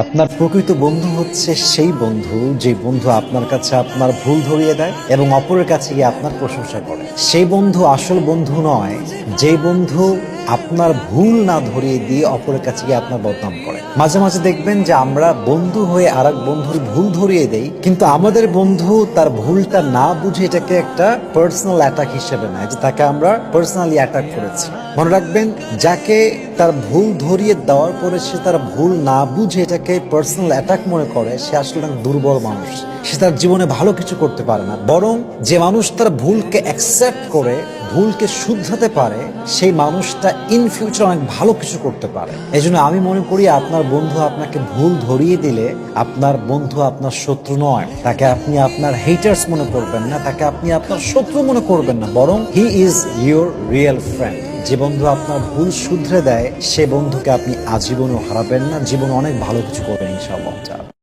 আপনার প্রকৃত বন্ধু হচ্ছে সেই বন্ধু যে বন্ধু আপনার কাছে আপনার ভুল ধরিয়ে দেয় এবং অপরের কাছে গিয়ে আপনার প্রশংসা করে। সেই বন্ধু আসল বন্ধু নয় যে বন্ধু আপনার ভুল না ধরিয়ে দিয়ে অপরের কাছে গিয়ে আপনার বদনাম করে। মাঝে মাঝে দেখবেন যে আমরা বন্ধু হয়ে আর এক বন্ধুর ভুল ধরিয়ে দেই, কিন্তু আমাদের বন্ধু তার ভুলটা না বুঝে এটাকে একটা পার্সোনাল অ্যাটাক হিসেবে নেয়, যে তাকে আমরা পার্সোনালি অ্যাটাক করেছি। মনে রাখবেন, যাকে তার ভুল ধরিয়ে দেওয়ার পরে সে তার ভুল না বুঝে এটাকে পার্সোনাল অ্যাটাক মনে করে, সে আসলে একটা দুর্বল মানুষ। সে তার জীবনে ভালো কিছু করতে পারে না। বরং যে মানুষ তার ভুলকে অ্যাকসেপ্ট করে ভুলকে শুধরাতে পারে, সেই মানুষটা ইন ফিউচার অনেক ভালো কিছু করতে পারে। এই জন্য আমি মনে করি, আপনার বন্ধু আপনাকে ভুল ধরিয়ে দিলে আপনার বন্ধু আপনার শত্রু নয়। তাকে আপনি আপনার হেটার্স মনে করবেন না, তাকে আপনি আপনার শত্রু মনে করবেন না, বরং he is your real friend. যে বন্ধু আপনার ভুল শুধরে দেয়, সে বন্ধুকে আপনি আজীবনও হারাবেন না, জীবনে অনেক ভালো কিছু করবেন ইনশাআল্লাহ।